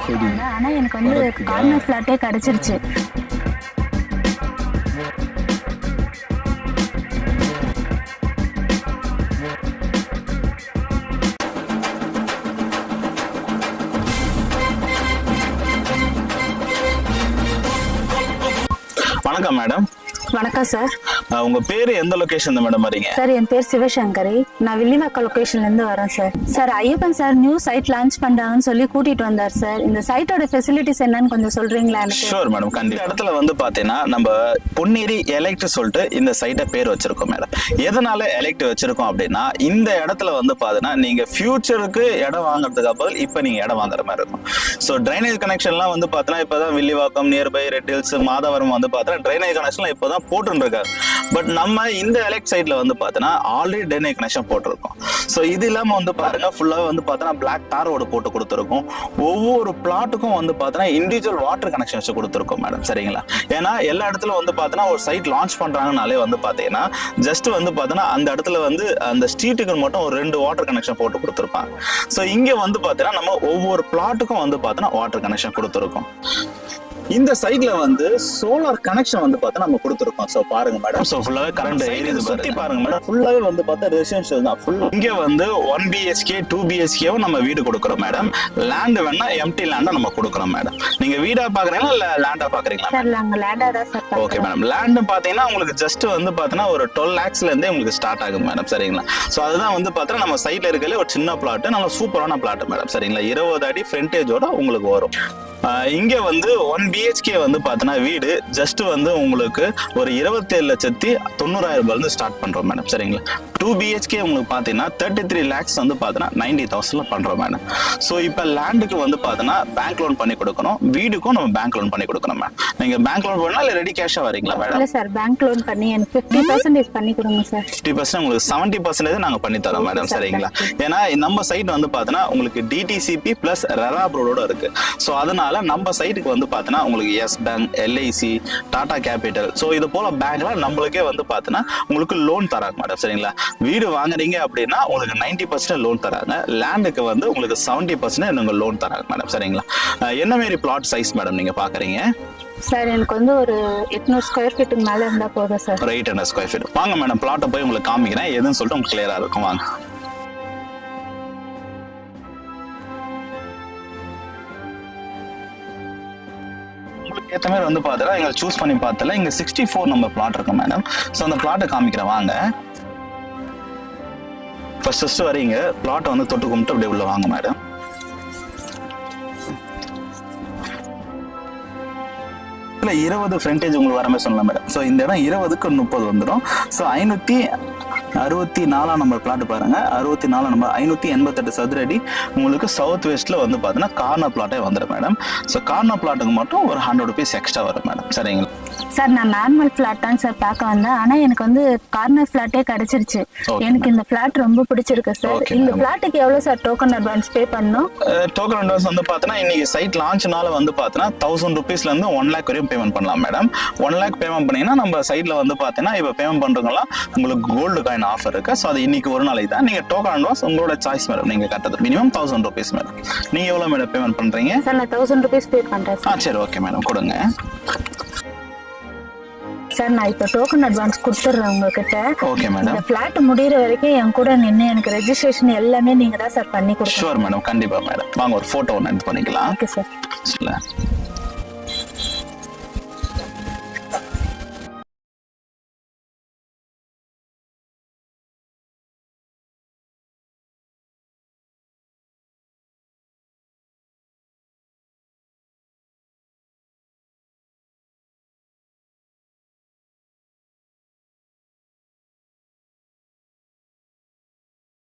ஆனா எனக்கு வந்து கார்னர் ஃபிளாட்டே கிடைச்சிருச்சு. வணக்கம் மேடம். வணக்கம் சார். உங்க பேரு எந்த லொகேஷன் மேடம் வரீங்க? சார் என் பேர் சிவசங்கரி. நான் வில்லிவாக்கம் லொகேஷன்ல இருந்து வரேன் sir. Sir Ayyappan sir new side launch பண்றாங்கன்னு சொல்லி கூட்டிட்டு வந்தார் சார். இந்த சைட்டோட ஃபெசிலிட்டிஸ் என்னன்னு கொஞ்சம் சொல்றீங்களா எனக்கு? ஷூர் மேடம், கண்டிப்பா. இடத்துல வந்து பாத்தீங்கன்னா நம்ம பொன்னேரி எலெக்ட் சொல்லிட்டு இந்த சைட்டை பேர் வச்சிருக்கோம் மேடம். எதனால எலெக்ட் வச்சிருக்கோம் அப்படின்னா, இந்த இடத்துல வந்து பாத்தீங்கன்னா நீங்க ஃபியூச்சருக்கு இடம் வாங்குறதுக்கு பதில் இப்ப நீங்க இடம் வாங்குற மாதிரி இருக்கும். ஸோ ட்ரைனேஜ் கனெக்ஷன்லாம் வந்து பாத்தீங்கன்னா இப்பதான் Villivakkam nearby red hills Madhavaram வந்து பாத்தீங்கன்னா ட்ரைனேஜ் கனெக்ஷன்லாம் இப்பதான் போட்டுருக்காரு. பட் நம்ம இந்த எலெக்ட் சைட்ல வந்து பாத்தீங்கன்னா ஆல்ரெடி ட்ரைனேஜ் கனெக்ஷன் போட்டிருக்கோம். ஸோ இது இல்லாம வந்து பாருங்க ஃபுல்லாவே வந்து பாத்தீங்கன்னா பிளாக் தார் ரோடு போட்டு கொடுத்துருக்கோம். ஒவ்வொரு பிளாட்டுக்கும் வந்து பாத்தீங்கன்னா இண்டிவிஜுவல் வாட்டர் கனெக்ஷன் வச்சு கொடுத்துருக்கோம் மேடம். சரிங்களா? ஏன்னா எல்லா இடத்துல வந்து பாத்தீங்கன்னா ஒரு சைட் லான்ச் பண்றாங்கனாலே வந்து பாத்தீங்கன்னா ஜஸ்ட் வந்து பாத்தீங்கன்னா அந்த இடத்துல வந்து அந்த ஸ்ட்ரீட்டுக்கு மட்டும் ஒரு 2 வாட்டர் கனெக்ஷன் போட்டு கொடுத்துருப்பாங்க. ஸோ இங்க வந்து பாத்தீங்கன்னா நம்ம ஒவ்வொரு பிளாட்டுக்கும் வந்து பாத்தீங்கன்னா வாட்டர் கனெக்ஷன் கொடுத்துருக்கோம். இந்த சைட்ல வந்து சோலார் கனெக்ஷன் வந்து பார்த்தா நம்ம கொடுத்துருக்கோம். ஸோ பாருங்க மேடம், ஸோ ஃபுல்லாவே கரண்ட் ஏரியா சுத்தி பாருங்க மேடம். ஃபுல்லாவே வந்து பார்த்தா ரெசிடென்ஷியல் தான். ஃபுல் இங்க வந்து 1 BHK 2 BHKவும் நம்ம வீடு கொடுக்குறோம் மேடம். லேண்ட் வேணா எம்டி லேண்டா நம்ம கொடுக்குறோம் மேடம். நீங்க வீடா பாக்குறீங்களா இல்ல லேண்டா பாக்குறீங்களா? சார் நாங்க லேண்டா தான் சார். Okay madam. லேண்ட் பாத்தீங்கன்னா உங்களுக்கு ஜஸ்ட் வந்து பாத்தீங்கன்னா ஒரு 12 lakhsல இருந்தே உங்களுக்கு ஸ்டார்ட் ஆகும் மேடம். சரிங்களா? ஸோ அதுதான் வந்து பாத்தீங்கன்னா நம்ம சைட்ல இருக்கல ஒரு சின்ன பிளாட், நல்ல சூப்பரான பிளாட் மேடம். சரிங்களா? 20 அடி ஃப்ரண்டேஜோட உங்களுக்கு வரும். இங்க வந்து 1 BHK வந்து பாத்தீங்கன்னா வீடு ஜஸ்ட் வந்து உங்களுக்கு ஒரு 27,90,000 ஸ்டார்ட் பண்றோம் மேடம். சரிங்களா? 2 BHK உங்களுக்கு பாத்தீங்கன்னா 33 lakhs வந்து பாத்தீங்கன்னா 90,000 பண்றோம் மேடம். ஸோ இப்போ லேண்டுக்கு வந்து பாத்தீங்கன்னா பேங்க் லோன் பண்ணி கொடுக்கணும், வீடுக்கும் நம்ம பேங்க் லோன் பண்ணி கொடுக்கணும் மேடம். நீங்க பேங்க் லோன் பண்ணா இல்ல ரெடி கேஷா வரீங்களா மேடம்? இல்ல சார், பேங்க் லோன் பண்ணி எனக்கு 50% பண்ணி கொடுங்க சார். 50% உங்களுக்கு 70% நாங்க பண்ணி தரோம் மேடம். சரிங்களா? ஏன்னா நம்ம சைட் வந்து பாத்தீங்கன்னா உங்களுக்கு DTCP பிளஸ் ரெரா அப்ரூவோட இருக்கு. ஸோ அதனால நம்ம சைட்டுக்கு வந்து பாத்தீங்கன்னா உங்களுக்கு Yes Bank, LIC, Tata Capital, so இது போல பேங்க்ல நம்மளுக்கே வந்து பாத்தீங்கன்னா உங்களுக்கு லோன் தராங்க மேடம். சரிங்களா? வீடு வாங்குறீங்க அப்படின்னா உங்களுக்கு 90% லோன் தராங்க. லேண்டுக்கு வந்து உங்களுக்கு 70% நீங்க லோன் தராங்க மேடம். சரிங்களா? என்ன மாதிரி பிளாட் சைஸ் மேடம் நீங்க பாக்குறீங்க? சார் எனக்கு வந்து ஒரு 800 ஸ்கொயர் ஃபீட்டுக்கு மேல இருந்தா போதும் சார். ஒரு 800 ஸ்கொயர் ஃபீட். வாங்க மேடம், பிளாட்டை போய் உங்களுக்கு காமிக்கிறேன் எதுன்னு சொல்லிட்டு உங்களுக்கு கிளியரா இருக்கும். வாங்க. ஏற்ற மாதிரி வந்து பார்த்தா எங்களை சூஸ் பண்ணி பார்த்தல இங்க 64 நம்பர் பிளாட் இருக்கு மேடம். ஸோ அந்த பிளாட்டை காமிக்கிறேன் வாங்க. ஃபர்ஸ்ட் வரீங்க, பிளாட்டை வந்து தொட்டு கும்பிட்டு அப்படியே உள்ள வாங்க மேடம். இதுல 20 ஃப்ரண்டேஜ் உங்களுக்கு வரமே சொல்லலாம் மேடம். ஸோ இந்த இடம் 20க்கு 30 வந்துடும். ஸோ 564 நம்பர் பிளாட் பாருங்க. 64 நம்பர் 588 சதுர அடி உங்களுக்கு சவுத் வெஸ்ட்ல வந்து பாத்தீங்கன்னா கார்னர் பிளாட்டே வந்துடும் மேடம். ஸோ கார்னர் பிளாட்டுக்கு மட்டும் ஒரு 100 rupees எக்ஸ்ட்ரா வரும் மேடம். சரிங்களா? சார் நான் நார்மல் பிளாட் தான் சார் பார்க்க வந்தேன். ஆனா எனக்கு வந்து கார்னர் பிளாட்டே கிடைச்சிருச்சு. எனக்கு இந்த பிளாட் ரொம்ப பிடிச்சிருக்கு சார். இந்த பிளாட்டுக்கு எவ்வளவு சார் டோக்கன் அட்வான்ஸ் பே பண்ணணும்? டோக்கன் அட்வான்ஸ் வந்து பாத்தீங்கன்னா இன்னைக்கு சைட் லான்ச்னால வந்து பாத்தீங்கன்னா 1000 rupeesல இருந்து 1 lakh வரையும் பேமெண்ட் பண்ணலாம் மேடம். 1 lakh பேமெண்ட் பண்ணீங்கன்னா நம்ம சைட்ல வந்து பாத்தீங்கன்னா இப்ப பேமெண்ட் பண்றவங்கலாம் உங்களுக்கு கோல்டு காயின் ஆஃபர் இருக்கு. ஸோ அது இன்னைக்கு ஒரு நாளைக்கு தான். நீங்க டோக்கன் அட்வான்ஸ் உங்களோட சாய்ஸ் மேடம். நீங்க கட்டது மினிமம் 1000 rupees மேடம். நீங்க எவ்வளவு மேடம் பேமெண்ட் பண்றீங்க? சார் நான் 1000 rupees பே பண்றேன். சரி ஓகே மேடம், கொடுங்க. சார் நான் இப்ப டோக்கன் அட்வான்ஸ் கொடுத்துறேன் உங்ககிட்ட. Okay madam. இந்த பிளாட் முடியற வரைக்கும் என் கூட நின்னு எனக்கு ரெஜிஸ்ட்ரேஷன் எல்லாமே நீங்க தான் சார் பண்ணி கொடுங்க. ஷூர் மேடம், கண்டிப்பா மேடம். வாங்க ஒரு போட்டோ ஒன்று எடுத்து பண்ணிக்கலாம். Okay sir.